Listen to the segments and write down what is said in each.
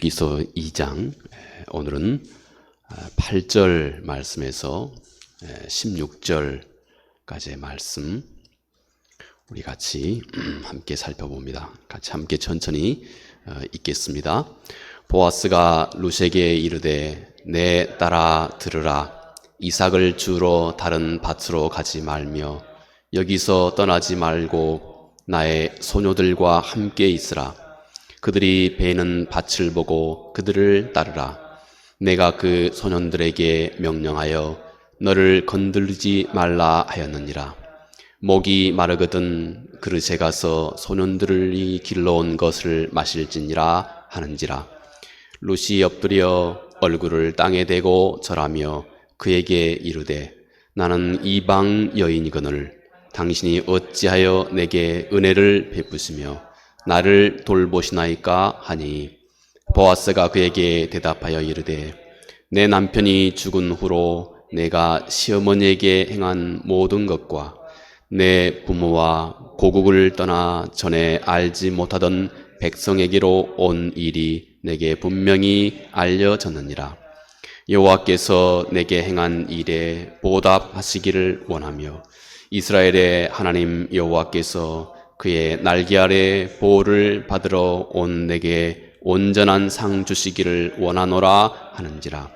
율기서 2장, 오늘은 8절 말씀에서 16절까지의 말씀 우리 같이 함께 살펴봅니다. 같이 함께 천천히 읽겠습니다. 보아스가 룻에게 이르되 내 딸아 들으라. 이삭을 주러 다른 밭으로 가지 말며 여기서 떠나지 말고 나의 소녀들과 함께 있으라. 그들이 베는 밭을 보고 그들을 따르라. 내가 그 소년들에게 명령하여 너를 건들지 말라 하였느니라. 목이 마르거든 그릇에 가서 소년들이 길러온 것을 마실지니라 하는지라. 룻이 엎드려 얼굴을 땅에 대고 절하며 그에게 이르되 나는 이방 여인이거늘 당신이 어찌하여 내게 은혜를 베푸시며 나를 돌보시나이까 하니 보아스가 그에게 대답하여 이르되 내 남편이 죽은 후로 내가 시어머니에게 행한 모든 것과 내 부모와 고국을 떠나 전에 알지 못하던 백성에게로 온 일이 내게 분명히 알려졌느니라. 여호와께서 내게 행한 일에 보답하시기를 원하며 이스라엘의 하나님 여호와께서 그의 날개 아래 보호를 받으러 온 내게 온전한 상 주시기를 원하노라 하는지라.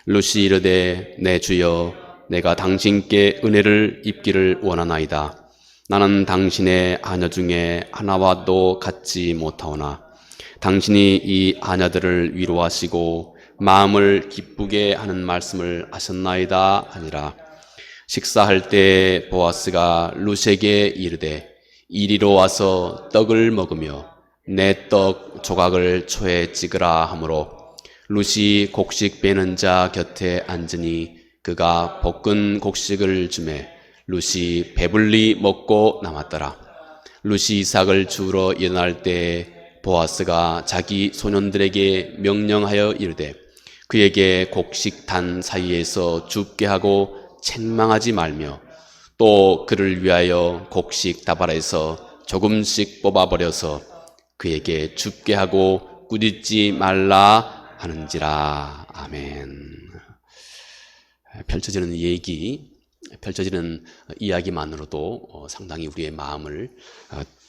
룻이 이르되 내 주여 내가 당신께 은혜를 입기를 원하나이다. 나는 당신의 아녀 중에 하나와도 같지 못하오나 당신이 이 아녀들을 위로하시고 마음을 기쁘게 하는 말씀을 하셨나이다 하니라. 식사할 때 보아스가 룻에게 이르되 이리로 와서 떡을 먹으며 내 떡 조각을 초에 찍으라 하므로 룻이 곡식 베는 자 곁에 앉으니 그가 볶은 곡식을 주매 룻이 배불리 먹고 남았더라. 룻이 이삭을 주우러 일어날 때 보아스가 자기 소년들에게 명령하여 이르되 그에게 곡식 단 사이에서 줍게 하고 책망하지 말며 또 그를 위하여 곡식 다발에서 조금씩 뽑아버려서 그에게 줍게 하고 꾸짖지 말라 하는지라. 아멘. 펼쳐지는 이야기만으로도 상당히 우리의 마음을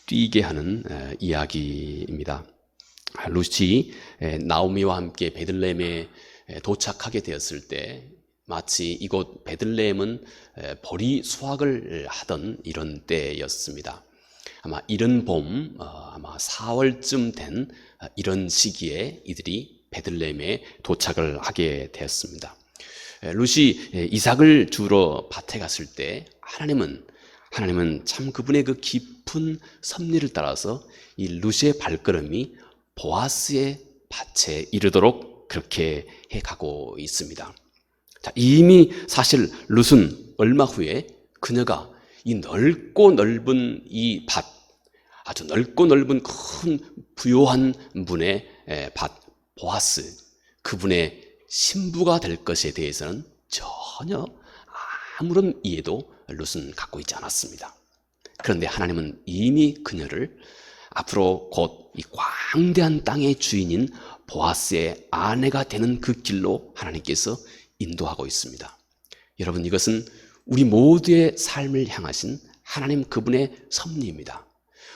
뛰게 하는 이야기입니다. 룻이 나오미와 함께 베들레헴에 도착하게 되었을 때 마치 이곳 베들레헴은 보리 수확을 하던 이런 때였습니다. 아마 이른 봄, 아마 4월쯤 된 이런 시기에 이들이 베들레헴에 도착을 하게 되었습니다. 룻이 이삭을 주러 밭에 갔을 때 하나님은 참 그분의 그 깊은 섭리를 따라서 이 룻의 발걸음이 보아스의 밭에 이르도록 그렇게 해가고 있습니다. 자, 이미 사실 룻은 얼마 후에 그녀가 이 넓고 넓은 이 밭, 아주 넓고 넓은 큰 부요한 분의 밭, 보아스, 그분의 신부가 될 것에 대해서는 전혀 아무런 이해도 룻은 갖고 있지 않았습니다. 그런데 하나님은 이미 그녀를 앞으로 곧 이 광대한 땅의 주인인 보아스의 아내가 되는 그 길로 하나님께서 인도하고 있습니다. 여러분, 이것은 우리 모두의 삶을 향하신 하나님 그분의 섭리입니다.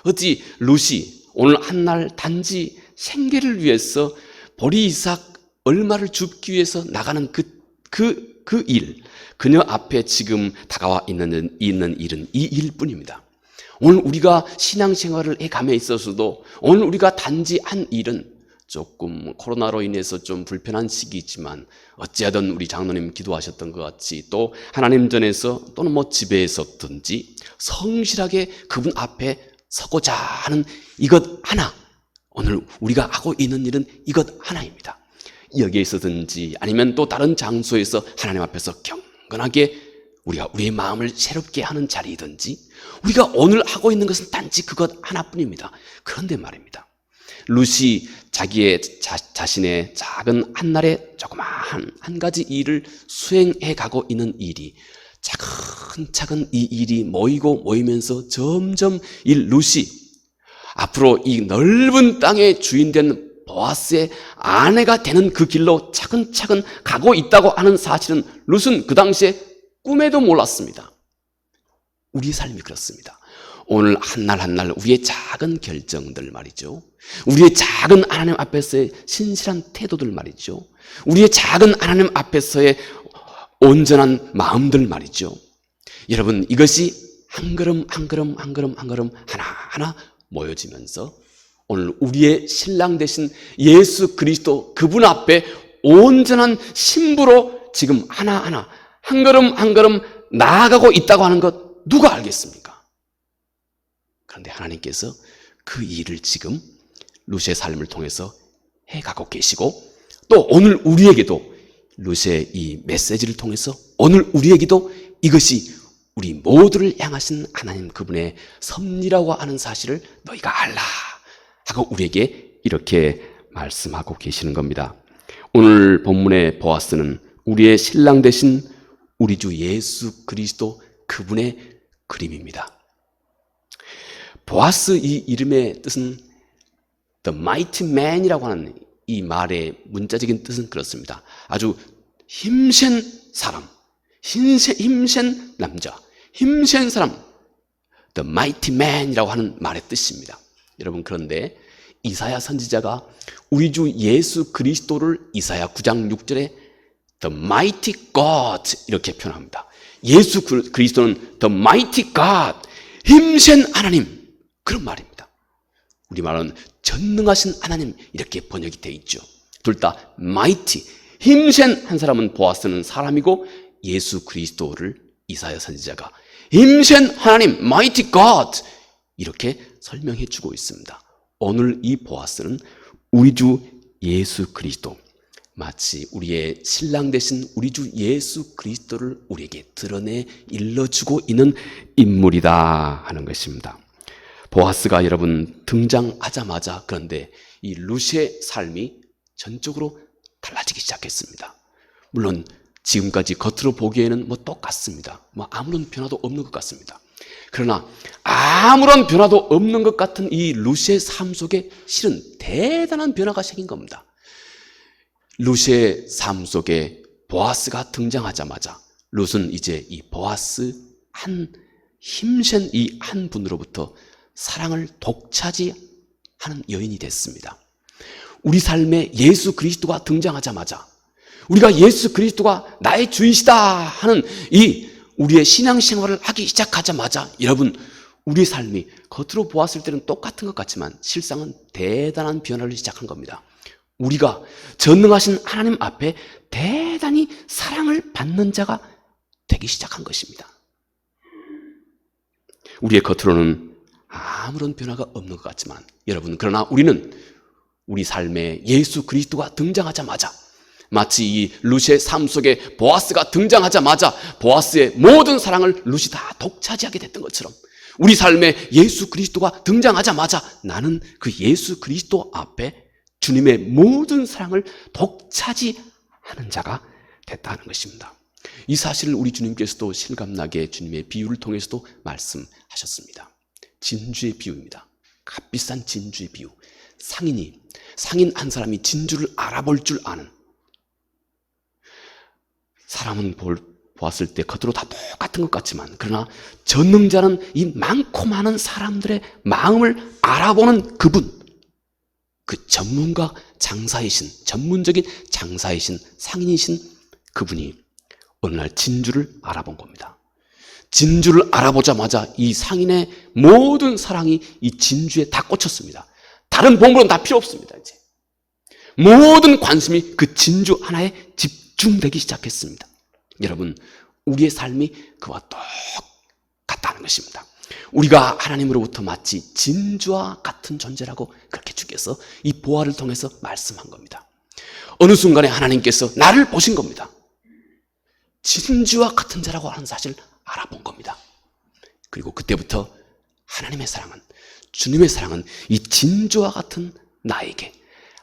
어찌 룻이 오늘 한날 단지 생계를 위해서 보리 이삭 얼마를 줍기 위해서 나가는 그 일, 그녀 앞에 지금 다가와 있는 일은 이 일뿐입니다. 오늘 우리가 신앙생활을 해감에 있어서도 오늘 우리가 단지 한 일은 조금 코로나로 인해서 좀 불편한 시기이지만 어찌하든 우리 장로님 기도하셨던 것 같이 또 하나님 전에서 또는 집에서든지 성실하게 그분 앞에 서고자 하는 이것 하나, 오늘 우리가 하고 있는 일은 이것 하나입니다. 여기에 있어든지 아니면 또 다른 장소에서 하나님 앞에서 경건하게 우리가 우리의 마음을 새롭게 하는 자리이든지 우리가 오늘 하고 있는 것은 단지 그것 하나뿐입니다. 그런데 말입니다, 룻이 자기의 자신의 작은 한날의 조그마한 한 가지 일을 수행해 가고 있는 일이 차근차근 이 일이 모이면서 점점 이 룻이 앞으로 이 넓은 땅의 주인된 보아스의 아내가 되는 그 길로 차근차근 가고 있다고 하는 사실은 룻은 그 당시에 꿈에도 몰랐습니다. 우리 삶이 그렇습니다. 오늘 한날 한날 우리의 작은 결정들 말이죠. 우리의 작은 하나님 앞에서의 신실한 태도들 말이죠. 우리의 작은 하나님 앞에서의 온전한 마음들 말이죠. 여러분, 이것이 한 걸음 한 걸음 한 걸음 한 걸음 하나하나 모여지면서 오늘 우리의 신랑 되신 예수 그리스도 그분 앞에 온전한 신부로 지금 하나하나 한 걸음 한 걸음 나아가고 있다고 하는 것 누가 알겠습니까? 그런데 하나님께서 그 일을 지금 룻의 삶을 통해서 해가고 계시고, 또 오늘 우리에게도 룻의 이 메시지를 통해서 오늘 우리에게도 이것이 우리 모두를 향하신 하나님 그분의 섭리라고 하는 사실을 너희가 알라 하고 우리에게 이렇게 말씀하고 계시는 겁니다. 오늘 본문의 보아스는 우리의 신랑 되신 우리 주 예수 그리스도 그분의 그림입니다. 보아스 이 이름의 뜻은 The Mighty Man이라고 하는 이 말의 문자적인 뜻은 그렇습니다. 아주 힘센 사람, 힘센 남자, 힘센 사람, The Mighty Man이라고 하는 말의 뜻입니다. 여러분, 그런데 이사야 선지자가 우리 주 예수 그리스도를 이사야 9장 6절에 The Mighty God 이렇게 표현합니다. 예수 그리스도는 The Mighty God, 힘센 하나님, 그런 말입니다. 우리말은 전능하신 하나님 이렇게 번역이 되어 있죠. 둘 다 mighty, 힘센 한 사람은 보아스는 사람이고, 예수 그리스도를 이사야 선지자가 힘센 하나님, mighty God 이렇게 설명해 주고 있습니다. 오늘 이 보아스는 우리 주 예수 그리스도, 마치 우리의 신랑 되신 우리 주 예수 그리스도를 우리에게 드러내 일러주고 있는 인물이다 하는 것입니다. 보아스가 여러분 등장하자마자 그런데 이 룻의 삶이 전적으로 달라지기 시작했습니다. 물론 지금까지 겉으로 보기에는 똑같습니다. 아무런 변화도 없는 것 같습니다. 그러나 아무런 변화도 없는 것 같은 이 룻의 삶 속에 실은 대단한 변화가 생긴 겁니다. 룻의 삶 속에 보아스가 등장하자마자 룻은 이제 이 보아스 한 힘센 이 한 분으로부터 사랑을 독차지하는 여인이 됐습니다. 우리 삶에 예수 그리스도가 등장하자마자, 우리가 예수 그리스도가 나의 주이시다 하는 이 우리의 신앙생활을 하기 시작하자마자 여러분, 우리 삶이 겉으로 보았을 때는 똑같은 것 같지만 실상은 대단한 변화를 시작한 겁니다. 우리가 전능하신 하나님 앞에 대단히 사랑을 받는 자가 되기 시작한 것입니다. 우리의 겉으로는 아무런 변화가 없는 것 같지만 여러분, 그러나 우리는 우리 삶에 예수 그리스도가 등장하자마자, 마치 이 룻의 삶 속에 보아스가 등장하자마자 보아스의 모든 사랑을 룻이 다 독차지하게 됐던 것처럼 우리 삶에 예수 그리스도가 등장하자마자 나는 그 예수 그리스도 앞에 주님의 모든 사랑을 독차지하는 자가 됐다는 것입니다. 이 사실을 우리 주님께서도 실감나게 주님의 비유를 통해서도 말씀하셨습니다. 진주의 비유입니다. 값비싼 진주의 비유. 상인 한 사람이 진주를 알아볼 줄 아는, 사람은 보았을 때 겉으로 다 똑같은 것 같지만 그러나 전능자는 이 많고 많은 사람들의 마음을 알아보는 그분, 그 전문가 장사이신, 전문적인 장사이신, 상인이신 그분이 어느 날 진주를 알아본 겁니다. 진주를 알아보자마자 이 상인의 모든 사랑이 이 진주에 다 꽂혔습니다. 다른 보물은 다 필요 없습니다. 이제 모든 관심이 그 진주 하나에 집중되기 시작했습니다. 여러분, 우리의 삶이 그와 똑같다는 것입니다. 우리가 하나님으로부터 마치 진주와 같은 존재라고 그렇게 주께서 이 보아를 통해서 말씀한 겁니다. 어느 순간에 하나님께서 나를 보신 겁니다. 진주와 같은 자라고 하는 사실을 알아본 겁니다. 그리고 그때부터 하나님의 사랑은, 주님의 사랑은 이 진주와 같은 나에게,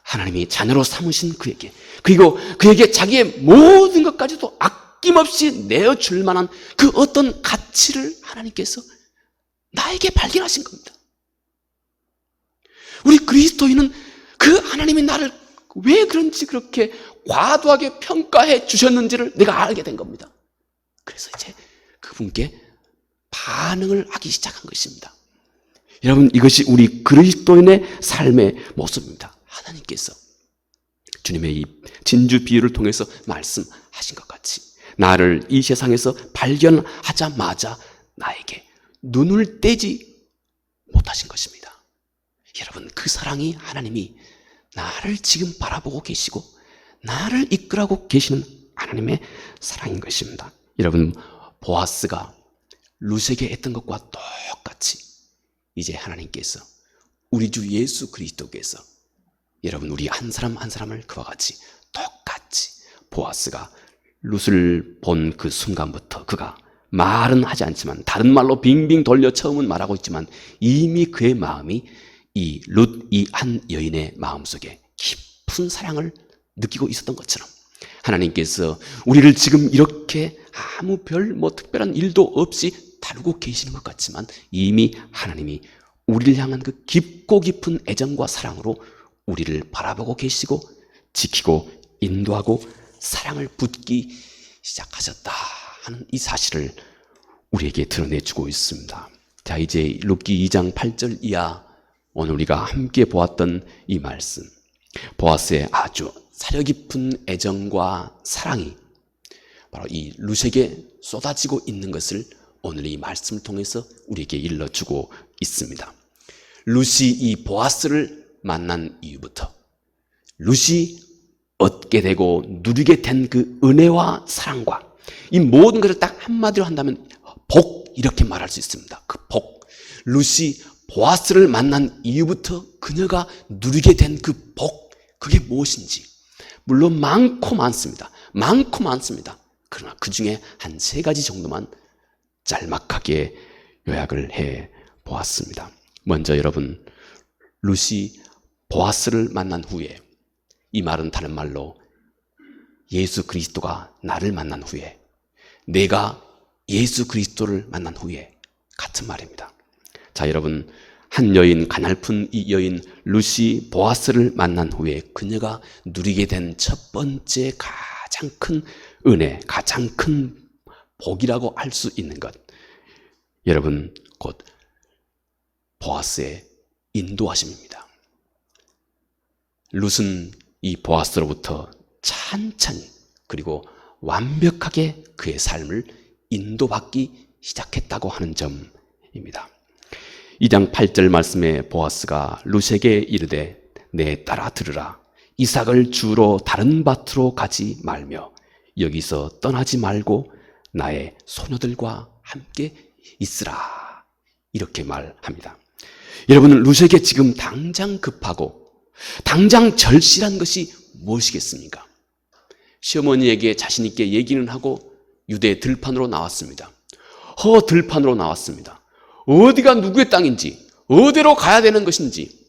하나님이 자녀로 삼으신 그에게, 그리고 그에게 자기의 모든 것까지도 아낌없이 내어줄 만한 그 어떤 가치를 하나님께서 나에게 발견하신 겁니다. 우리 그리스도인은 그 하나님이 나를 왜 그런지 그렇게 과도하게 평가해 주셨는지를 내가 알게 된 겁니다. 그래서 이제 그분께 반응을 하기 시작한 것입니다. 여러분, 이것이 우리 그리스도인의 삶의 모습입니다. 하나님께서 주님의 이 진주 비유를 통해서 말씀하신 것 같이 나를 이 세상에서 발견하자마자 나에게 눈을 떼지 못하신 것입니다. 여러분, 그 사랑이 하나님이 나를 지금 바라보고 계시고 나를 이끌어가고 계시는 하나님의 사랑인 것입니다. 여러분, 보아스가 룻에게 했던 것과 똑같이 이제 하나님께서 우리 주 예수 그리스도께서 여러분, 우리 한 사람 한 사람을 그와 같이 똑같이 보아스가 룻을 본 그 순간부터 그가 말은 하지 않지만 다른 말로 빙빙 돌려 처음은 말하고 있지만 이미 그의 마음이 이 룻, 이 한 여인의 마음속에 깊은 사랑을 느끼고 있었던 것처럼 하나님께서 우리를 지금 이렇게 아무 별 특별한 일도 없이 다루고 계시는 것 같지만 이미 하나님이 우리를 향한 그 깊고 깊은 애정과 사랑으로 우리를 바라보고 계시고 지키고 인도하고 사랑을 붓기 시작하셨다 하는 이 사실을 우리에게 드러내주고 있습니다. 자, 이제 룻기 2장 8절 이하 오늘 우리가 함께 보았던 이 말씀, 보아스의 아주 사려 깊은 애정과 사랑이 바로 이 룻에게 쏟아지고 있는 것을 오늘 이 말씀을 통해서 우리에게 일러주고 있습니다. 룻이 이 보아스를 만난 이후부터 룻이 얻게 되고 누리게 된 그 은혜와 사랑과 이 모든 것을 딱 한마디로 한다면 복, 이렇게 말할 수 있습니다. 그 복, 룻이 보아스를 만난 이후부터 그녀가 누리게 된 그 복, 그게 무엇인지 물론 많고 많습니다. 많고 많습니다. 그러나 그 중에 한 3가지 정도만 짤막하게 요약을 해 보았습니다. 먼저 여러분, 룻이 보아스를 만난 후에, 이 말은 다른 말로 예수 그리스도가 나를 만난 후에, 내가 예수 그리스도를 만난 후에 같은 말입니다. 자, 여러분, 한 여인, 가냘픈 이 여인 룻이 보아스를 만난 후에 그녀가 누리게 된 첫 번째 가장 큰 은혜, 가장 큰 복이라고 할 수 있는 것, 여러분, 곧 보아스의 인도하심입니다. 룻은 이 보아스로부터 찬찬히 그리고 완벽하게 그의 삶을 인도받기 시작했다고 하는 점입니다. 2장 8절 말씀에 보아스가 룻에게 이르되 내 딸아 들으라, 이삭을 주우러 다른 밭으로 가지 말며 여기서 떠나지 말고 나의 소녀들과 함께 있으라, 이렇게 말합니다. 여러분, 룻에게 지금 당장 급하고 당장 절실한 것이 무엇이겠습니까? 시어머니에게 자신 있게 얘기는 하고 유대 들판으로 나왔습니다. 들판으로 나왔습니다. 어디가 누구의 땅인지, 어디로 가야 되는 것인지,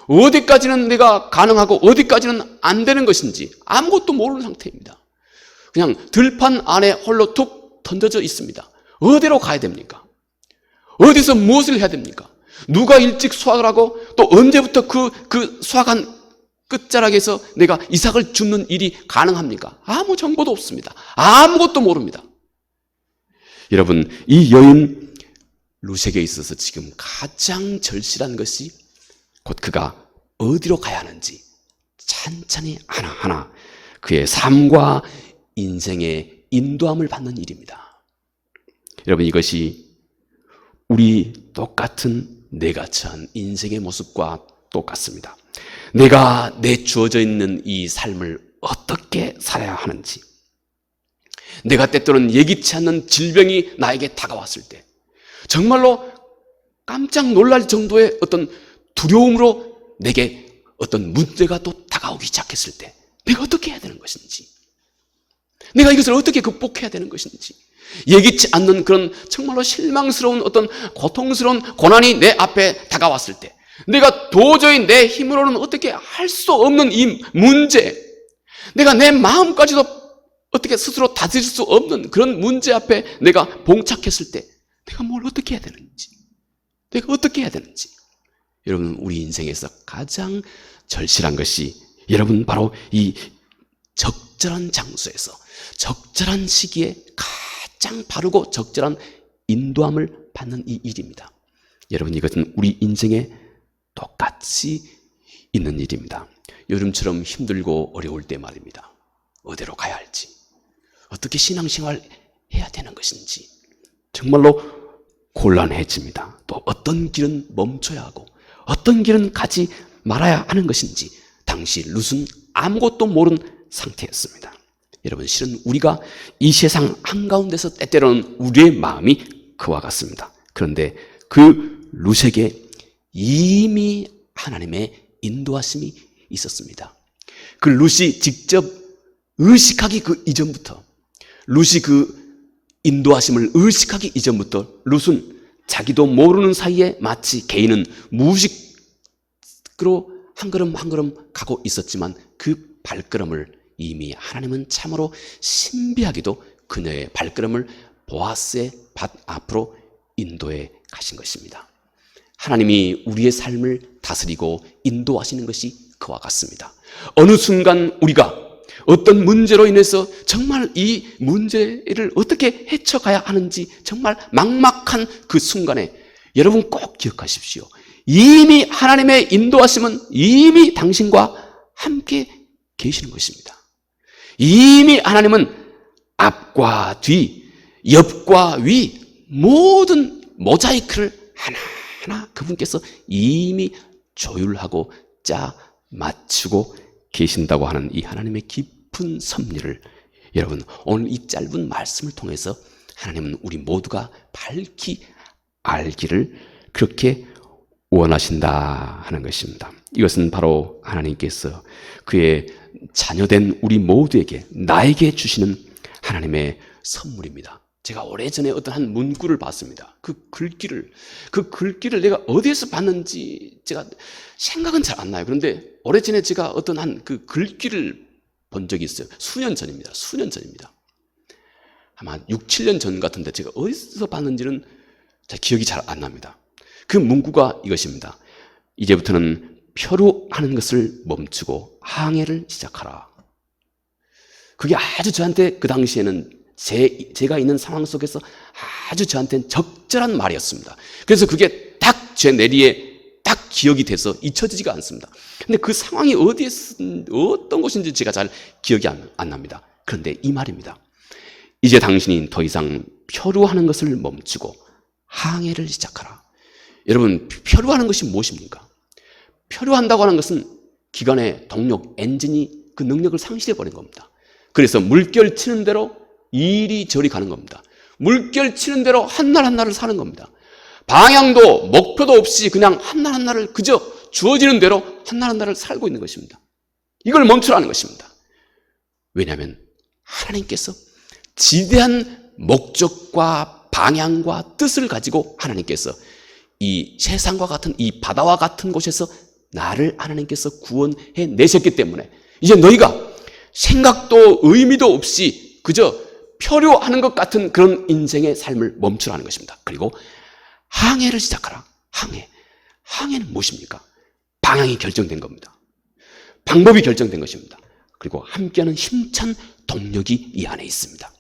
어디까지는 내가 가능하고 어디까지는 안 되는 것인지 아무것도 모르는 상태입니다. 그냥 들판 안에 홀로 툭 던져져 있습니다. 어디로 가야 됩니까? 어디서 무엇을 해야 됩니까? 누가 일찍 수확을 하고 또 언제부터 그 수확한 끝자락에서 내가 이삭을 줍는 일이 가능합니까? 아무 정보도 없습니다. 아무것도 모릅니다. 여러분, 이 여인 룻에게 있어서 지금 가장 절실한 것이 곧 그가 어디로 가야 하는지 찬찬히 하나하나 그의 삶과 인생의 인도함을 받는 일입니다. 여러분, 이것이 우리 똑같은 내가 처한 인생의 모습과 똑같습니다. 내가 내 주어져 있는 이 삶을 어떻게 살아야 하는지, 내가 때때로는 예기치 않는 질병이 나에게 다가왔을 때 정말로 깜짝 놀랄 정도의 어떤 두려움으로 내게 어떤 문제가 또 다가오기 시작했을 때 내가 어떻게 해야 되는 것인지, 내가 이것을 어떻게 극복해야 되는 것인지, 예기치 않는 그런 정말로 실망스러운 어떤 고통스러운 고난이 내 앞에 다가왔을 때 내가 도저히 내 힘으로는 어떻게 할 수 없는 이 문제, 내가 내 마음까지도 어떻게 스스로 다스릴 수 없는 그런 문제 앞에 내가 봉착했을 때 내가 뭘 어떻게 해야 되는지, 내가 어떻게 해야 되는지, 여러분, 우리 인생에서 가장 절실한 것이 여러분 바로 이 적절한 장소에서 적절한 시기에 가장 바르고 적절한 인도함을 받는 이 일입니다. 여러분, 이것은 우리 인생에 똑같이 있는 일입니다. 요즘처럼 힘들고 어려울 때 말입니다. 어디로 가야 할지, 어떻게 신앙생활 해야 되는 것인지 정말로 곤란해집니다. 또 어떤 길은 멈춰야 하고 어떤 길은 가지 말아야 하는 것인지 당시 룻은 아무것도 모르는 상태였습니다. 여러분, 실은 우리가 이 세상 한가운데서 때때로는 우리의 마음이 그와 같습니다. 그런데 그 룻에게 이미 하나님의 인도하심이 있었습니다. 그 룻이 직접 의식하기 그 이전부터, 룻이 그 인도하심을 의식하기 이전부터 룻은 자기도 모르는 사이에 마치 개인은 무의식으로 한 걸음 한 걸음 가고 있었지만 그 발걸음을 이미 하나님은 참으로 신비하게도 그녀의 발걸음을 보아스의 밭 앞으로 인도해 가신 것입니다. 하나님이 우리의 삶을 다스리고 인도하시는 것이 그와 같습니다. 어느 순간 우리가 어떤 문제로 인해서 정말 이 문제를 어떻게 헤쳐가야 하는지 정말 막막한 그 순간에 여러분 꼭 기억하십시오. 이미 하나님의 인도하심은 이미 당신과 함께 계시는 것입니다. 이미 하나님은 앞과 뒤, 옆과 위 모든 모자이크를 하나하나 그분께서 이미 조율하고 짜 맞추고 계신다고 하는 이 하나님의 깊은 섭리를 여러분 오늘 이 짧은 말씀을 통해서 하나님은 우리 모두가 밝히 알기를 그렇게 원하신다 하는 것입니다. 이것은 바로 하나님께서 그의 자녀된 우리 모두에게, 나에게 주시는 하나님의 선물입니다. 제가 오래전에 어떤 한 문구를 봤습니다. 그 글귀를 내가 어디에서 봤는지 제가 생각은 잘 안 나요. 그런데 오래전에 제가 어떤 한 그 글귀를 본 적이 있어요. 수년 전입니다. 아마 6, 7년 전 같은데 제가 어디서 봤는지는 잘 기억이 잘 안 납니다. 그 문구가 이것입니다. 이제부터는 표류하는 것을 멈추고 항해를 시작하라. 그게 아주 저한테 그 당시에는 제가 있는 상황 속에서 아주 저한테는 적절한 말이었습니다. 그래서 그게 딱 제 뇌리에 딱 기억이 돼서 잊혀지지가 않습니다. 근데 그 상황이 어떤 곳인지 제가 잘 기억이 안 납니다. 그런데 이 말입니다. 이제 당신이 더 이상 표류하는 것을 멈추고 항해를 시작하라. 여러분, 표류하는 것이 무엇입니까? 표류한다고 하는 것은 기관의 동력, 엔진이 그 능력을 상실해버린 겁니다. 그래서 물결 치는 대로 이리저리 가는 겁니다. 물결 치는 대로 한 날 한 날을 사는 겁니다. 방향도 목표도 없이 그냥 한 날 한 날을 그저 주어지는 대로 한 날 한 날을 살고 있는 것입니다. 이걸 멈추라는 것입니다. 왜냐하면 하나님께서 지대한 목적과 방향과 뜻을 가지고 하나님께서 이 세상과 같은 이 바다와 같은 곳에서 나를 하나님께서 구원해 내셨기 때문에 이제 너희가 생각도 의미도 없이 그저 표류하는 것 같은 그런 인생의 삶을 멈추라는 것입니다. 그리고 항해를 시작하라. 항해는 무엇입니까? 방향이 결정된 겁니다. 방법이 결정된 것입니다. 그리고 함께하는 힘찬 동력이 이 안에 있습니다.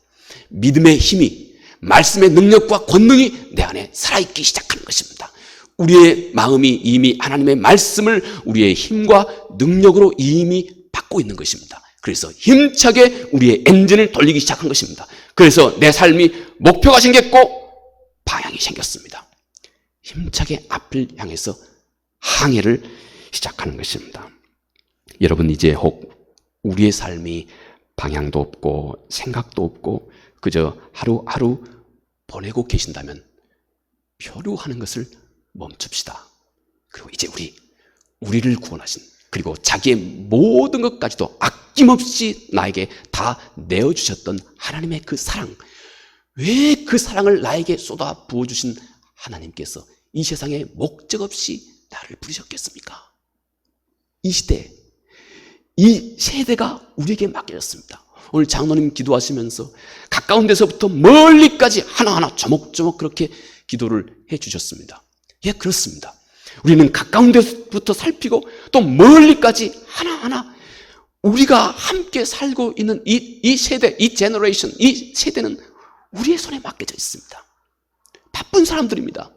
믿음의 힘이, 말씀의 능력과 권능이 내 안에 살아있기 시작하는 것입니다. 우리의 마음이 이미 하나님의 말씀을 우리의 힘과 능력으로 이미 받고 있는 것입니다. 그래서 힘차게 우리의 엔진을 돌리기 시작한 것입니다. 그래서 내 삶이 목표가 생겼고 방향이 생겼습니다. 힘차게 앞을 향해서 항해를 시작하는 것입니다. 여러분, 이제 혹 우리의 삶이 방향도 없고 생각도 없고 그저 하루하루 보내고 계신다면 표류하는 것을 멈춥시다. 그리고 이제 우리를 구원하신, 그리고 자기의 모든 것까지도 아낌없이 나에게 다 내어주셨던 하나님의 그 사랑, 왜 그 사랑을 나에게 쏟아 부어주신 하나님께서 이 세상에 목적 없이 나를 부르셨겠습니까? 이 시대, 이 세대가 우리에게 맡겨졌습니다. 오늘 장로님 기도하시면서 가까운 데서부터 멀리까지 하나하나 조목조목 그렇게 기도를 해 주셨습니다. 예, 그렇습니다. 우리는 가까운 데서부터 살피고 또 멀리까지 하나하나 우리가 함께 살고 있는 이 세대, 이 제너레이션, 이 세대는 우리의 손에 맡겨져 있습니다. 바쁜 사람들입니다.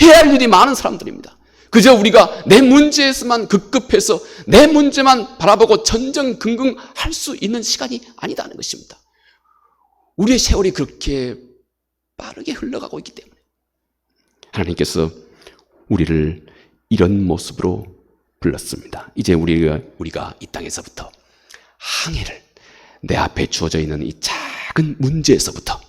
해야 할 일이 많은 사람들입니다. 그저 우리가 내 문제에서만 급급해서 내 문제만 바라보고 전전긍긍할 수 있는 시간이 아니다는 것입니다. 우리의 세월이 그렇게 빠르게 흘러가고 있기 때문에 하나님께서 우리를 이런 모습으로 불렀습니다. 이제 우리가 이 땅에서부터 항해를, 내 앞에 주어져 있는 이 작은 문제에서부터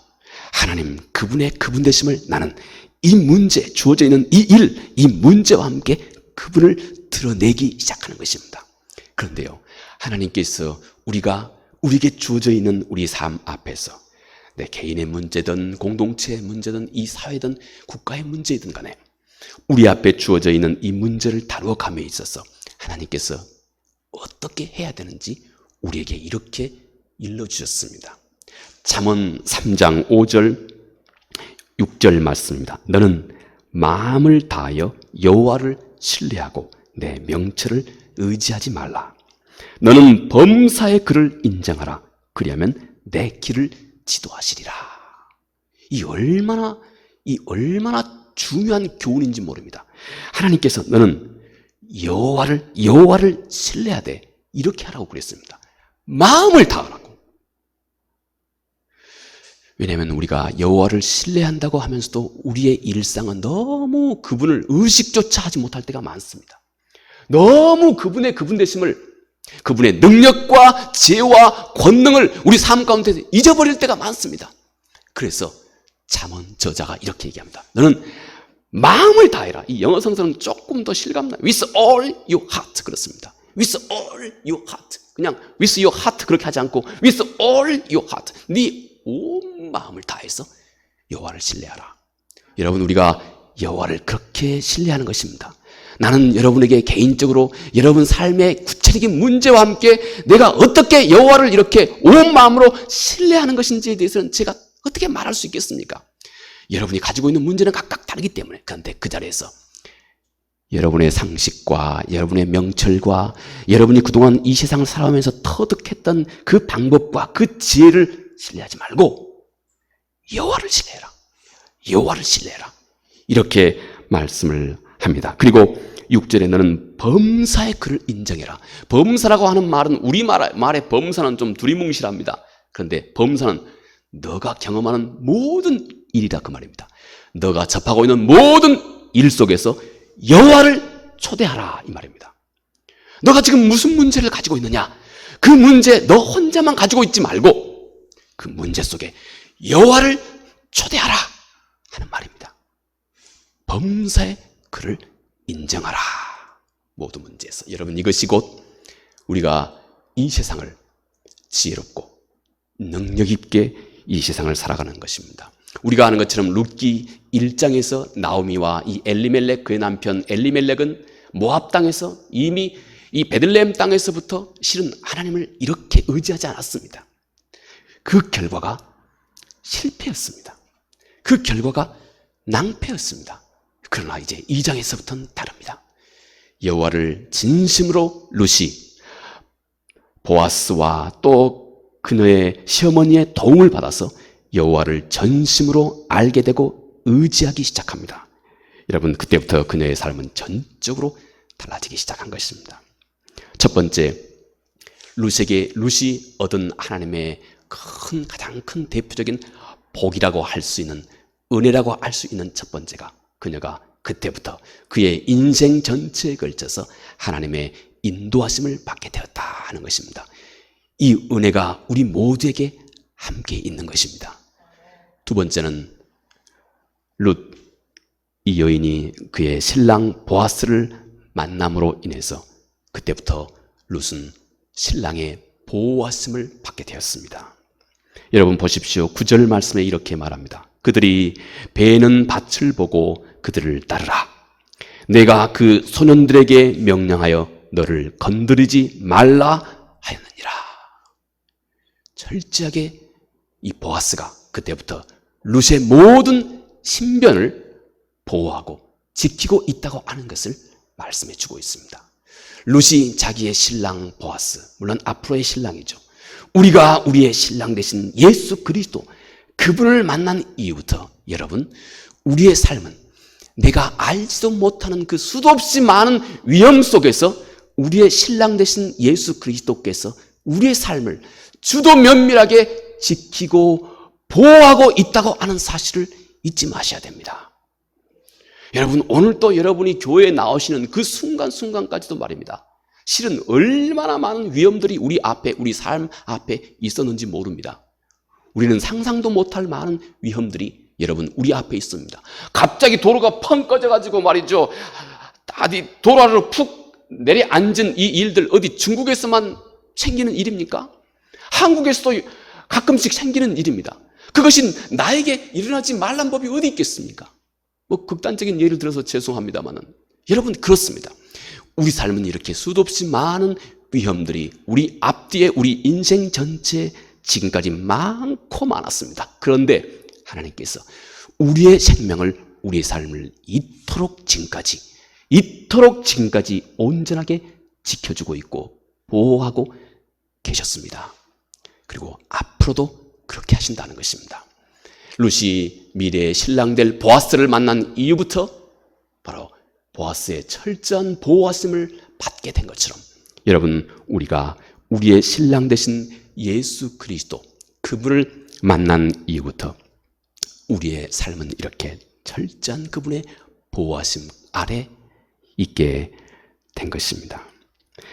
하나님 그분 되심을 나는 이 문제, 주어져 있는 이 일, 이 문제와 함께 그분을 드러내기 시작하는 것입니다. 그런데요, 하나님께서 우리에게 주어져 있는 우리 삶 앞에서 내 개인의 문제든 공동체의 문제든 이 사회든 국가의 문제이든 간에 우리 앞에 주어져 있는 이 문제를 다루어감에 있어서 하나님께서 어떻게 해야 되는지 우리에게 이렇게 일러주셨습니다. 잠언 3장 5절 6절 말씀입니다. 너는 마음을 다하여 여호와를 신뢰하고 내 명철을 의지하지 말라. 너는 범사의 그를 인정하라. 그리하면 내 길을 지도하시리라. 이 얼마나 중요한 교훈인지 모릅니다. 하나님께서 너는 여호와를 신뢰하되 이렇게 하라고 그랬습니다. 마음을 다하라고. 왜냐하면 우리가 여호와를 신뢰한다고 하면서도 우리의 일상은 너무 그분을 의식조차 하지 못할 때가 많습니다. 너무 그분 되심을, 그분의 능력과 지혜와 권능을 우리 삶 가운데 잊어버릴 때가 많습니다. 그래서 잠언 저자가 이렇게 얘기합니다. 너는 마음을 다해라. 이 영어 성서는 조금 더 실감나요. With all your heart 그렇습니다. With all your heart. 그냥 with your heart 그렇게 하지 않고 with all your heart. 네 온 마음을 다해서 여호와를 신뢰하라. 여러분, 우리가 여호와를 그렇게 신뢰하는 것입니다. 나는 여러분에게 개인적으로 여러분 삶의 구체적인 문제와 함께 내가 어떻게 여호와를 이렇게 온 마음으로 신뢰하는 것인지에 대해서는 제가 어떻게 말할 수 있겠습니까? 여러분이 가지고 있는 문제는 각각 다르기 때문에. 그런데 그 자리에서 여러분의 상식과 여러분의 명철과 여러분이 그동안 이 세상을 살아가면서 터득했던 그 방법과 그 지혜를 신뢰하지 말고 여호와를 신뢰해라. 여호와를 신뢰해라. 이렇게 말씀을 합니다. 그리고 6절에 너는 범사의 그를 인정해라. 범사라고 하는 말은 우리말의 범사는 좀 두리뭉실합니다. 그런데 범사는 너가 경험하는 모든 일이다 그 말입니다. 너가 접하고 있는 모든 일 속에서 여호와를 초대하라 이 말입니다. 너가 지금 무슨 문제를 가지고 있느냐? 그 문제 너 혼자만 가지고 있지 말고 그 문제 속에 여호와를 초대하라 하는 말입니다. 범사의 그를 인정하라. 모든 문제에서. 여러분, 이것이 곧 우리가 이 세상을 지혜롭고 능력 있게 이 세상을 살아가는 것입니다. 우리가 아는 것처럼 룻기 1장에서 나오미와 이 엘리멜렉 그의 남편 엘리멜렉은 모압 땅에서 이미 이 베들레헴 땅에서부터 실은 하나님을 이렇게 의지하지 않았습니다. 그 결과가 실패였습니다. 그 결과가 낭패였습니다. 그러나 이제 2장에서부터는 다릅니다. 여호와를 진심으로 룻이 보아스와 또 그녀의 시어머니의 도움을 받아서 여호와를 전심으로 알게 되고 의지하기 시작합니다. 여러분, 그때부터 그녀의 삶은 전적으로 달라지기 시작한 것입니다. 첫 번째, 룻이 얻은 하나님의 가장 큰 대표적인 복이라고 할 수 있는, 은혜라고 할 수 있는 첫 번째가, 그녀가 그때부터 그의 인생 전체에 걸쳐서 하나님의 인도하심을 받게 되었다 하는 것입니다. 이 은혜가 우리 모두에게 함께 있는 것입니다. 두 번째는 룻, 이 여인이 그의 신랑 보아스를 만남으로 인해서 그때부터 룻은 신랑의 보호하심을 받게 되었습니다. 여러분 보십시오. 9절 말씀에 이렇게 말합니다. 그들이 베는 밭을 보고 그들을 따르라. 내가 그 소년들에게 명령하여 너를 건드리지 말라 하였느니라. 철저하게 이 보아스가 그때부터 룻의 모든 신변을 보호하고 지키고 있다고 하는 것을 말씀해 주고 있습니다. 룻이 자기의 신랑 보아스, 물론 앞으로의 신랑이죠. 우리가 우리의 신랑 되신 예수 그리스도, 그분을 만난 이후부터 여러분, 우리의 삶은 내가 알지도 못하는 그 수도 없이 많은 위험 속에서 우리의 신랑 되신 예수 그리스도께서 우리의 삶을 주도 면밀하게 지키고 보호하고 있다고 하는 사실을 잊지 마셔야 됩니다. 여러분, 오늘 또 여러분이 교회에 나오시는 그 순간순간까지도 말입니다. 실은 얼마나 많은 위험들이 우리 앞에, 우리 삶 앞에 있었는지 모릅니다. 우리는 상상도 못할 많은 위험들이 여러분 우리 앞에 있습니다. 갑자기 도로가 펑 꺼져가지고 말이죠, 어디 도로 아래로 푹 내려앉은 이 일들 어디 중국에서만 생기는 일입니까? 한국에서도 가끔씩 생기는 일입니다. 그것이 나에게 일어나지 말란 법이 어디 있겠습니까? 극단적인 예를 들어서 죄송합니다만은 여러분, 그렇습니다. 우리 삶은 이렇게 수도 없이 많은 위험들이 우리 앞뒤에 우리 인생 전체에 지금까지 많고 많았습니다. 그런데 하나님께서 우리의 생명을, 우리의 삶을 이토록 지금까지 온전하게 지켜주고 있고 보호하고 계셨습니다. 그리고 앞으로도 그렇게 하신다는 것입니다. 룻이 미래의 신랑 될 보아스를 만난 이후부터 바로 보아스의 철저한 보호하심을 받게 된 것처럼 여러분, 우리가 우리의 신랑 되신 예수 그리스도, 그분을 만난 이후부터 우리의 삶은 이렇게 철저한 그분의 보호하심 아래 있게 된 것입니다.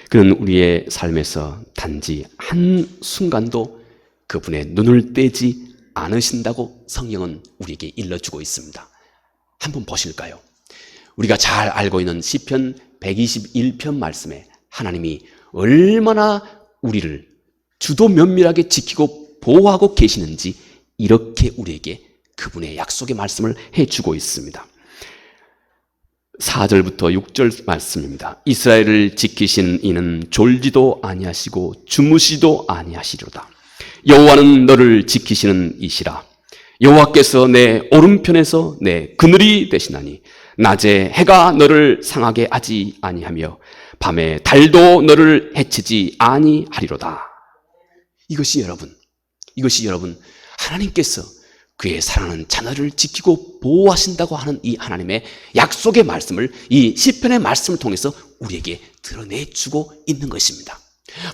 그는 우리의 삶에서 단지 한순간도 그분의 눈을 떼지 않으신다고 성경은 우리에게 일러주고 있습니다. 한번 보실까요? 우리가 잘 알고 있는 시편 121편 말씀에 하나님이 얼마나 우리를 주도 면밀하게 지키고 보호하고 계시는지 이렇게 우리에게 그분의 약속의 말씀을 해주고 있습니다. 4절부터 6절 말씀입니다. 이스라엘을 지키신 이는 졸지도 아니하시고 주무시도 아니하시리로다. 여호와는 너를 지키시는 이시라. 여호와께서 내 오른편에서 내 그늘이 되시나니 낮에 해가 너를 상하게 하지 아니하며 밤에 달도 너를 해치지 아니하리로다. 이것이 여러분 하나님께서 그의 사랑하는 자녀를 지키고 보호하신다고 하는 이 하나님의 약속의 말씀을, 이 시편의 말씀을 통해서 우리에게 드러내주고 있는 것입니다.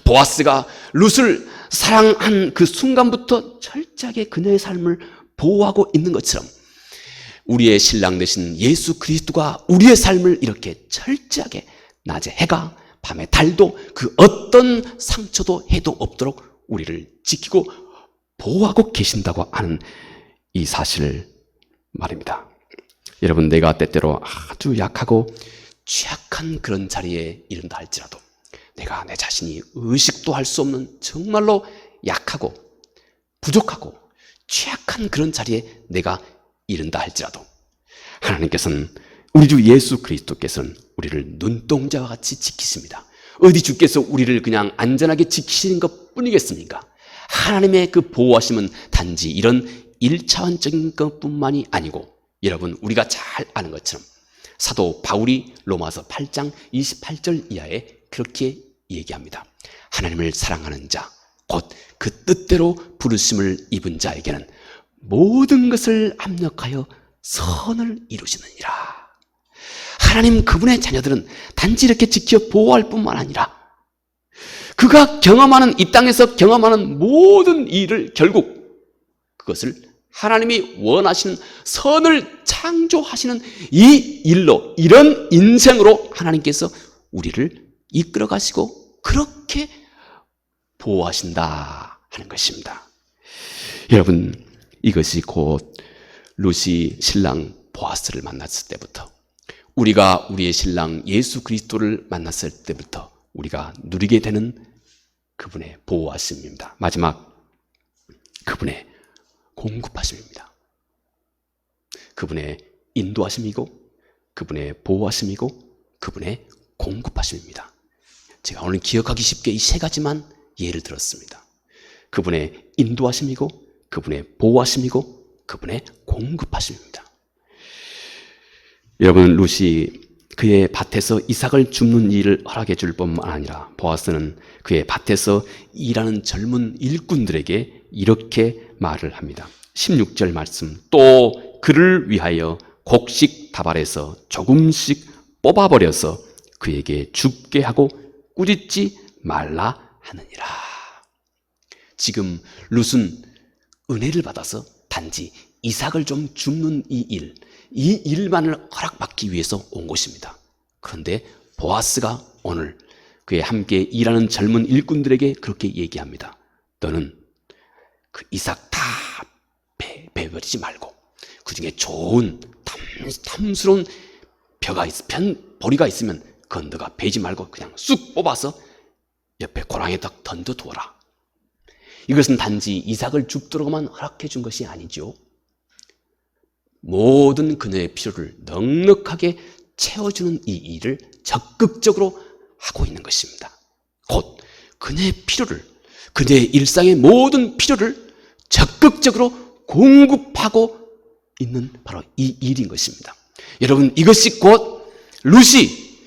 보아스가 룻을 사랑한 그 순간부터 철저하게 그녀의 삶을 보호하고 있는 것처럼 우리의 신랑 되신 예수 그리스도가 우리의 삶을 이렇게 철저하게 낮에 해가 밤에 달도 그 어떤 상처도 해도 없도록 우리를 지키고 보호하고 계신다고 하는 이 사실을 말입니다. 여러분, 내가 때때로 아주 약하고 취약한 그런 자리에 이른다 할지라도, 내가 내 자신이 의식도 할 수 없는 정말로 약하고 부족하고 취약한 그런 자리에 내가 이른다 할지라도 하나님께서는, 우리 주 예수 그리스도께서는 우리를 눈동자와 같이 지키십니다. 어디 주께서 우리를 그냥 안전하게 지키시는 것 뿐이겠습니까? 하나님의 그 보호하심은 단지 이런 1차원적인 것뿐만이 아니고, 여러분, 우리가 잘 아는 것처럼 사도 바울이 로마서 8장 28절 이하에 그렇게 얘기합니다. 하나님을 사랑하는 자, 곧 그 뜻대로 부르심을 입은 자에게는 모든 것을 합력하여 선을 이루시느니라. 하나님 그분의 자녀들은 단지 이렇게 지켜 보호할 뿐만 아니라 그가 경험하는, 이 땅에서 경험하는 모든 일을 결국 그것을 하나님이 원하시는 선을 창조하시는 이 일로, 이런 인생으로 하나님께서 우리를 이끌어 가시고 그렇게 보호하신다 하는 것입니다. 여러분, 이것이 곧 룻이 신랑 보아스를 만났을 때부터, 우리가 우리의 신랑 예수 그리스도를 만났을 때부터 우리가 누리게 되는 그분의 보호하심입니다. 마지막, 그분의 공급하심입니다. 그분의 인도하심이고, 그분의 보호하심이고, 그분의 공급하심입니다. 제가 오늘 기억하기 쉽게 이 세 가지만 예를 들었습니다. 그분의 인도하심이고, 그분의 보호하심이고, 그분의 공급하심입니다. 여러분, 룻이 그의 밭에서 이삭을 줍는 일을 허락해 줄 뿐만 아니라 보아스는 그의 밭에서 일하는 젊은 일꾼들에게 이렇게 말을 합니다. 16절 말씀. 또 그를 위하여 곡식 다발에서 조금씩 뽑아버려서 그에게 줍게 하고 꾸짖지 말라 하느니라. 지금 룻은 은혜를 받아서 단지 이삭을 좀 줍는 이 일만을 허락받기 위해서 온 것입니다. 그런데 보아스가 오늘 그의 함께 일하는 젊은 일꾼들에게 그렇게 얘기합니다. 너는 그 이삭 다 베버리지 말고 그 중에 좋은 탐스러운 보리가 있으면 그건 너가 베지 말고 그냥 쑥 뽑아서 옆에 고랑에 딱 던져두어라. 이것은 단지 이삭을 줍도록만 허락해 준 것이 아니죠. 모든 그녀의 필요를 넉넉하게 채워주는 이 일을 적극적으로 하고 있는 것입니다. 곧 그녀의 필요를, 그녀의 일상의 모든 필요를 적극적으로 공급하고 있는 바로 이 일인 것입니다. 여러분, 이것이 곧 룻이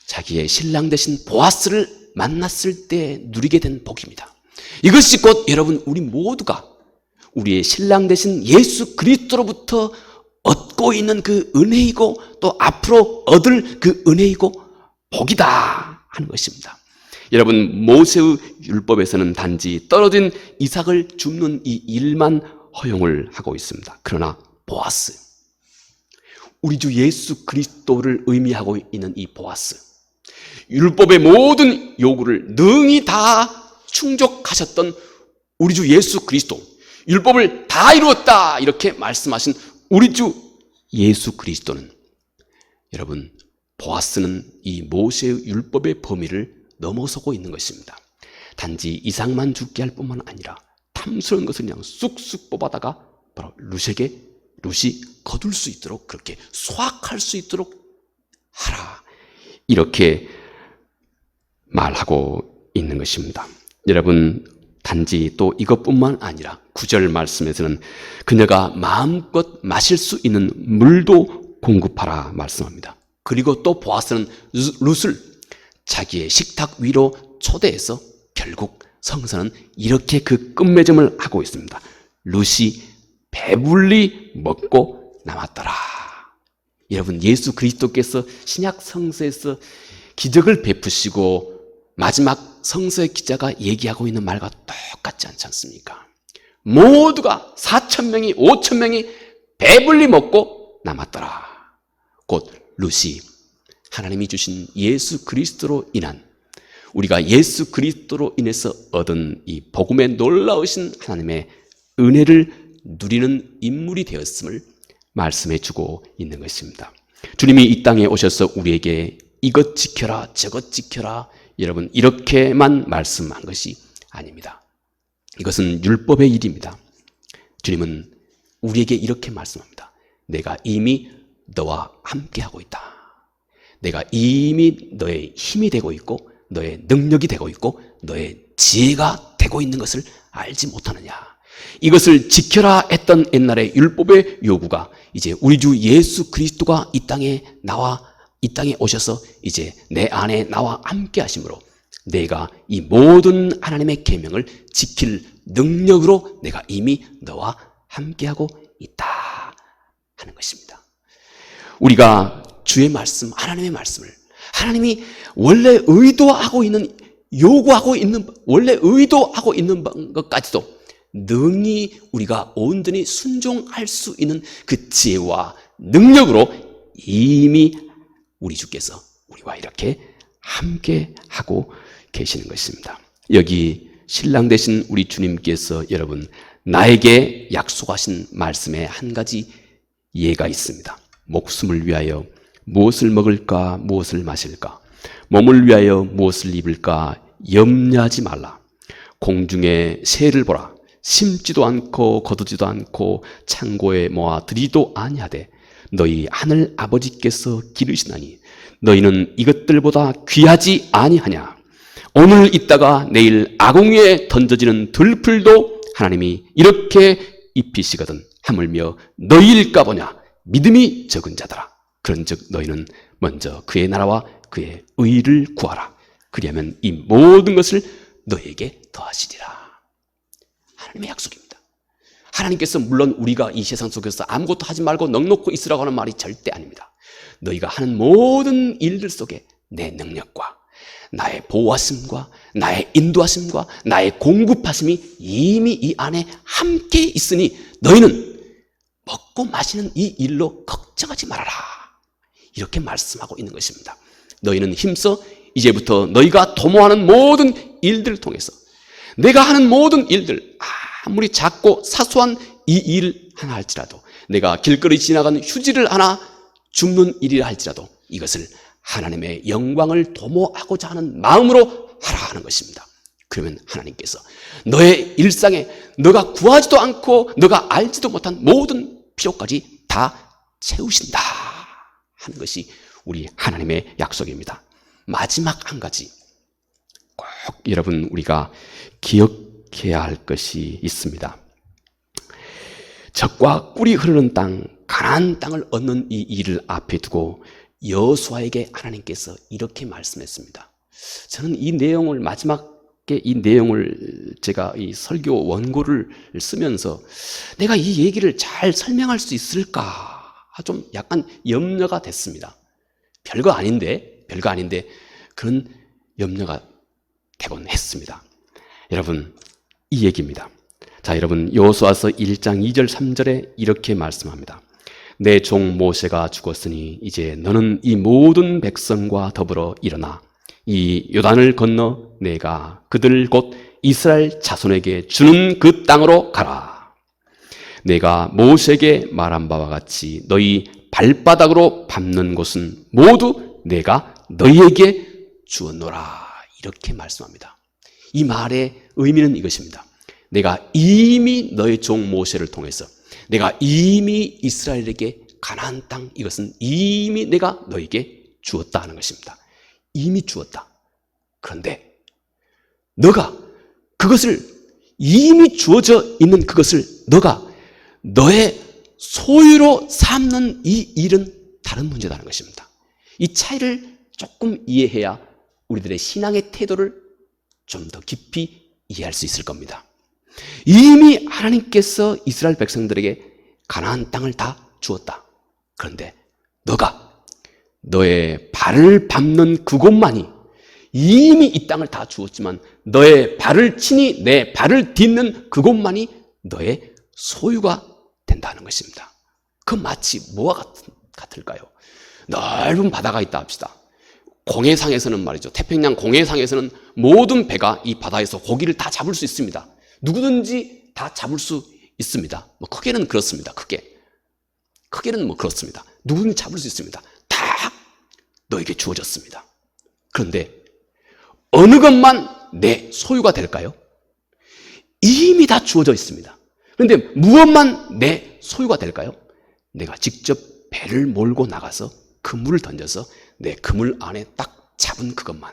자기의 신랑 되신 보아스를 만났을 때 누리게 된 복입니다. 이것이 곧 여러분, 우리 모두가 우리의 신랑 되신 예수 그리스도로부터 얻고 있는 그 은혜이고 또 앞으로 얻을 그 은혜이고 복이다 하는 것입니다. 여러분, 모세의 율법에서는 단지 떨어진 이삭을 줍는 이 일만 허용을 하고 있습니다. 그러나 보아스, 우리 주 예수 그리스도를 의미하고 있는 이 보아스, 율법의 모든 요구를 능히 다 충족하셨던 우리 주 예수 그리스도, 율법을 다 이루었다 이렇게 말씀하신 우리 주 예수 그리스도는, 여러분, 보아스는 이 모세의 율법의 범위를 넘어서고 있는 것입니다. 단지 이삭만 죽게 할 뿐만 아니라 탐스러운 것을 그냥 쑥쑥 뽑아다가 바로 룻이 거둘 수 있도록, 그렇게 수확할 수 있도록 하라, 이렇게 말하고 있는 것입니다. 여러분, 단지 또 이것뿐만 아니라 9절 말씀에서는 그녀가 마음껏 마실 수 있는 물도 공급하라 말씀합니다. 그리고 또 보아스는 룻을 자기의 식탁 위로 초대해서 결국 성서는 이렇게 그 끝맺음을 하고 있습니다. 룻이 배불리 먹고 남았더라. 여러분, 예수 그리스도께서 신약 성서에서 기적을 베푸시고 마지막 성서의 기자가 얘기하고 있는 말과 똑같지 않지 않습니까? 모두가 4,000명이 5,000명이 배불리 먹고 남았더라. 곧 룻이 하나님이 주신 예수 그리스도로 인한, 우리가 예수 그리스도로 인해서 얻은 이 복음의 놀라우신 하나님의 은혜를 누리는 인물이 되었음을 말씀해 주고 있는 것입니다. 주님이 이 땅에 오셔서 우리에게 이것 지켜라 저것 지켜라 여러분 이렇게만 말씀한 것이 아닙니다. 이것은 율법의 일입니다. 주님은 우리에게 이렇게 말씀합니다. 내가 이미 너와 함께하고 있다. 내가 이미 너의 힘이 되고 있고 너의 능력이 되고 있고 너의 지혜가 되고 있는 것을 알지 못하느냐. 이것을 지켜라 했던 옛날의 율법의 요구가 이제 우리 주 예수 그리스도가 이 땅에 오셔서 이제 내 안에 나와 함께 하심으로 내가 이 모든 하나님의 계명을 지킬 능력으로 내가 이미 너와 함께하고 있다 하는 것입니다. 우리가 주의 말씀, 하나님의 말씀을 하나님이 원래 의도하고 있는, 요구하고 있는, 원래 의도하고 있는 것까지도 능히 우리가 온전히 순종할 수 있는 그 지혜와 능력으로 이미 우리 주께서 우리와 이렇게 함께 하고 계시는 것입니다. 여기 신랑 되신 우리 주님께서 여러분 나에게 약속하신 말씀에 한 가지 예가 있습니다. 목숨을 위하여 무엇을 먹을까 무엇을 마실까, 몸을 위하여 무엇을 입을까 염려하지 말라. 공중의 새를 보라. 심지도 않고 거두지도 않고 창고에 모아 들이도 아니하되 너희 하늘 아버지께서 기르시나니 너희는 이것들보다 귀하지 아니하냐. 오늘 있다가 내일 아궁이에 던져지는 들풀도 하나님이 이렇게 입히시거든 하물며 너희일까 보냐. 믿음이 적은 자들아. 그런즉 너희는 먼저 그의 나라와 그의 의를 구하라. 그리하면 이 모든 것을 너에게 더하시리라. 하나님의 약속입니다. 하나님께서 물론 우리가 이 세상 속에서 아무것도 하지 말고 넉넉히 있으라고 하는 말이 절대 아닙니다. 너희가 하는 모든 일들 속에 내 능력과 나의 보호하심과 나의 인도하심과 나의 공급하심이 이미 이 안에 함께 있으니 너희는 먹고 마시는 이 일로 걱정하지 말아라. 이렇게 말씀하고 있는 것입니다. 너희는 힘써 이제부터 너희가 도모하는 모든 일들을 통해서 내가 하는 모든 일들, 아무리 작고 사소한 이 일 하나 할지라도, 내가 길거리 지나가는 휴지를 하나 줍는 일이라 할지라도 이것을 하나님의 영광을 도모하고자 하는 마음으로 하라 하는 것입니다. 그러면 하나님께서 너의 일상에 너가 구하지도 않고 너가 알지도 못한 모든 필요까지 다 채우신다 하는 것이 우리 하나님의 약속입니다. 마지막 한 가지 꼭 여러분 우리가 기억해야 할 것이 있습니다. 젖과 꿀이 흐르는 땅, 가나안 땅을 얻는 이 일을 앞에 두고 여호수아에게 하나님께서 이렇게 말씀했습니다. 저는 이 내용을 마지막에 이 내용을 제가 이 설교 원고를 쓰면서 내가 이 얘기를 잘 설명할 수 있을까 좀 약간 염려가 됐습니다. 별거 아닌데 그런 염려가 되곤 했습니다. 여러분 이 얘기입니다. 자, 여러분 여호수아서 1장 2절 3절에 이렇게 말씀합니다. 내 종 모세가 죽었으니 이제 너는 이 모든 백성과 더불어 일어나 이 요단을 건너 내가 그들 곧 이스라엘 자손에게 주는 그 땅으로 가라. 내가 모세에게 말한 바와 같이 너희 발바닥으로 밟는 곳은 모두 내가 너희에게 주었노라. 이렇게 말씀합니다. 이 말의 의미는 이것입니다. 내가 이미 너의 종 모세를 통해서 내가 이미 이스라엘에게 가나안 땅, 이것은 이미 내가 너에게 주었다 하는 것입니다. 이미 주었다. 그런데 너가 그것을 이미 주어져 있는 그것을 너가 너의 소유로 삼는 이 일은 다른 문제라는 것입니다. 이 차이를 조금 이해해야 우리들의 신앙의 태도를 좀 더 깊이 이해할 수 있을 겁니다. 이미 하나님께서 이스라엘 백성들에게 가나안 땅을 다 주었다. 그런데 너가 너의 발을 밟는 그곳만이 이미 이 땅을 다 주었지만 너의 발을 치니 내 발을 딛는 그곳만이 너의 소유가 된다는 것입니다. 그 마치 뭐와 같을까요? 넓은 바다가 있다 합시다. 공해상에서는 말이죠. 태평양 공해상에서는 모든 배가 이 바다에서 고기를 다 잡을 수 있습니다. 누구든지 다 잡을 수 있습니다. 크게는 그렇습니다. 크게는 그렇습니다. 누구든지 잡을 수 있습니다. 다 너에게 주어졌습니다. 그런데 어느 것만 내 소유가 될까요? 이미 다 주어져 있습니다. 그런데 무엇만 내 소유가 될까요? 내가 직접 배를 몰고 나가서 그물을 던져서 내 그물 안에 딱 잡은 그것만.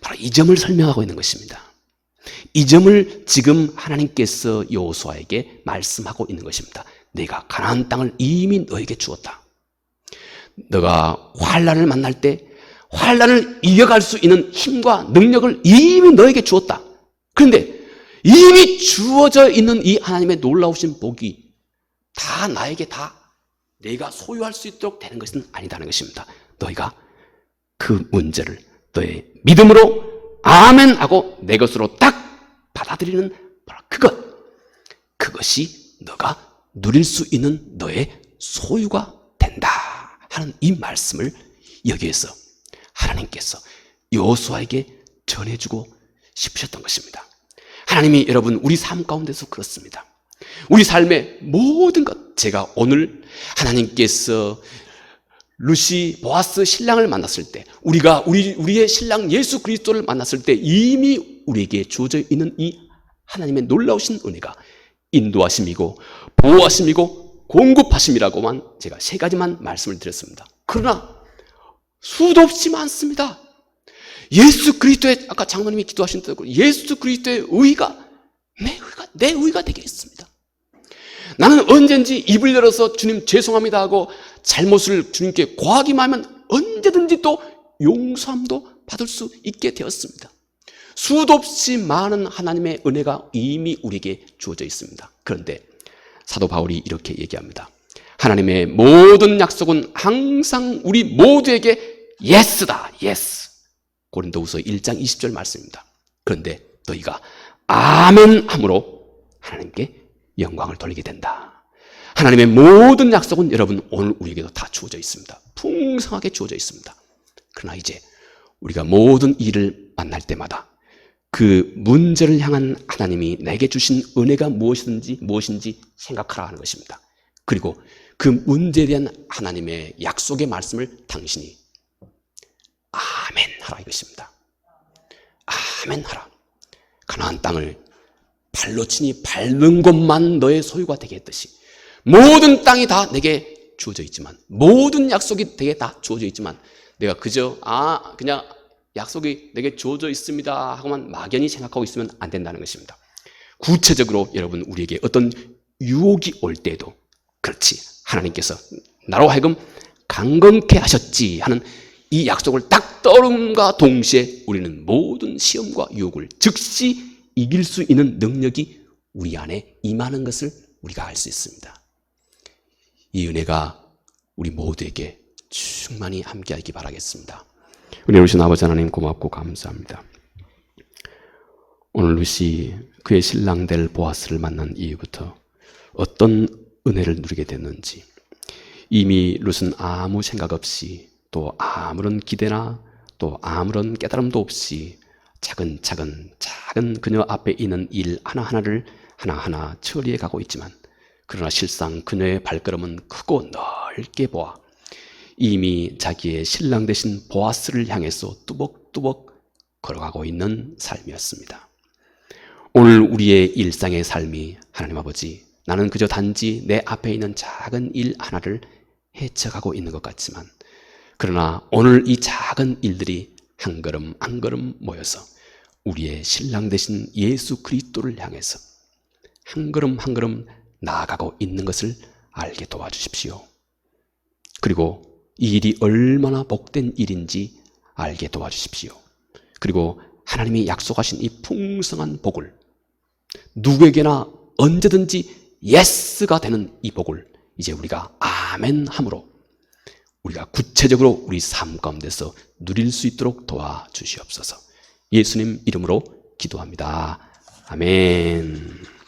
바로 이 점을 설명하고 있는 것입니다. 이 점을 지금 하나님께서 여호수아에게 말씀하고 있는 것입니다. 내가 가나안 땅을 이미 너에게 주었다. 너가 환난을 만날 때 환난을 이겨갈 수 있는 힘과 능력을 이미 너에게 주었다. 그런데 이미 주어져 있는 이 하나님의 놀라우신 복이 다 나에게 다 내가 소유할 수 있도록 되는 것은 아니다는 것입니다. 너희가 그 문제를 너의 믿음으로 아멘 하고 내 것으로 딱 받아들이는 그것이 너가 누릴 수 있는 너의 소유가 된다 하는 이 말씀을 여기에서 하나님께서 여호수아에게 전해주고 싶으셨던 것입니다. 하나님이 여러분 우리 삶 가운데서 그렇습니다. 우리 삶의 모든 것, 제가 오늘 하나님께서 루시, 보아스 신랑을 만났을 때, 우리가 우리의 신랑 예수 그리스도를 만났을 때 이미 우리에게 주어져 있는 이 하나님의 놀라우신 은혜가 인도하심이고 보호하심이고 공급하심이라고만 제가 세 가지만 말씀을 드렸습니다. 그러나 수도 없이 많습니다. 예수 그리스도의, 아까 장로님이 기도하신 대로 예수 그리스도의 의가 내 의가 되게 했습니다. 나는 언젠지 입을 열어서 주님 죄송합니다 하고 잘못을 주님께 고하기만 하면 언제든지 또 용서함도 받을 수 있게 되었습니다. 수도 없이 많은 하나님의 은혜가 이미 우리에게 주어져 있습니다. 그런데 사도 바울이 이렇게 얘기합니다. 하나님의 모든 약속은 항상 우리 모두에게 예스다. 예스. 고린도후서 1장 20절 말씀입니다. 그런데 너희가 아멘 함으로 하나님께 영광을 돌리게 된다. 하나님의 모든 약속은 여러분 오늘 우리에게도 다 주어져 있습니다. 풍성하게 주어져 있습니다. 그러나 이제 우리가 모든 일을 만날 때마다 그 문제를 향한 하나님이 내게 주신 은혜가 무엇인지 생각하라 하는 것입니다. 그리고 그 문제에 대한 하나님의 약속의 말씀을 당신이 아멘 하라 이것입니다. 아멘 하라. 가나안 땅을 발로 치니 밟는 것만 너의 소유가 되게 했듯이 모든 땅이 다 내게 주어져 있지만, 모든 약속이 내게 다 주어져 있지만 내가 그저 그냥 약속이 내게 주어져 있습니다 하고만 막연히 생각하고 있으면 안 된다는 것입니다. 구체적으로 여러분 우리에게 어떤 유혹이 올 때에도 그렇지, 하나님께서 나로 하여금 강건케 하셨지 하는 이 약속을 딱 떠오름과 동시에 우리는 모든 시험과 유혹을 즉시 이길 수 있는 능력이 우리 안에 임하는 것을 우리가 알 수 있습니다. 이 은혜가 우리 모두에게 충만히 함께하기 바라겠습니다. 은혜로우신 아버지 하나님 고맙고 감사합니다. 오늘 루시 그의 신랑 될 보아스를 만난 이후부터 어떤 은혜를 누리게 됐는지, 이미 룻은 아무 생각 없이 또 아무런 기대나 또 아무런 깨달음도 없이 차근차근 작은 그녀 앞에 있는 일 하나하나를 하나하나 처리해 가고 있지만, 그러나 실상 그녀의 발걸음은 크고 넓게 보아 이미 자기의 신랑 되신 보아스를 향해서 뚜벅뚜벅 걸어가고 있는 삶이었습니다. 오늘 우리의 일상의 삶이 하나님 아버지, 나는 그저 단지 내 앞에 있는 작은 일 하나를 헤쳐가고 있는 것 같지만, 그러나 오늘 이 작은 일들이 한 걸음 한 걸음 모여서 우리의 신랑 되신 예수 그리스도를 향해서 한 걸음 한 걸음 나아가고 있는 것을 알게 도와주십시오. 그리고 이 일이 얼마나 복된 일인지 알게 도와주십시오. 그리고 하나님이 약속하신 이 풍성한 복을 누구에게나 언제든지 예스가 되는 이 복을 이제 우리가 아멘 함으로 우리가 구체적으로 우리 삶 가운데서 누릴 수 있도록 도와주시옵소서. 예수님 이름으로 기도합니다. 아멘.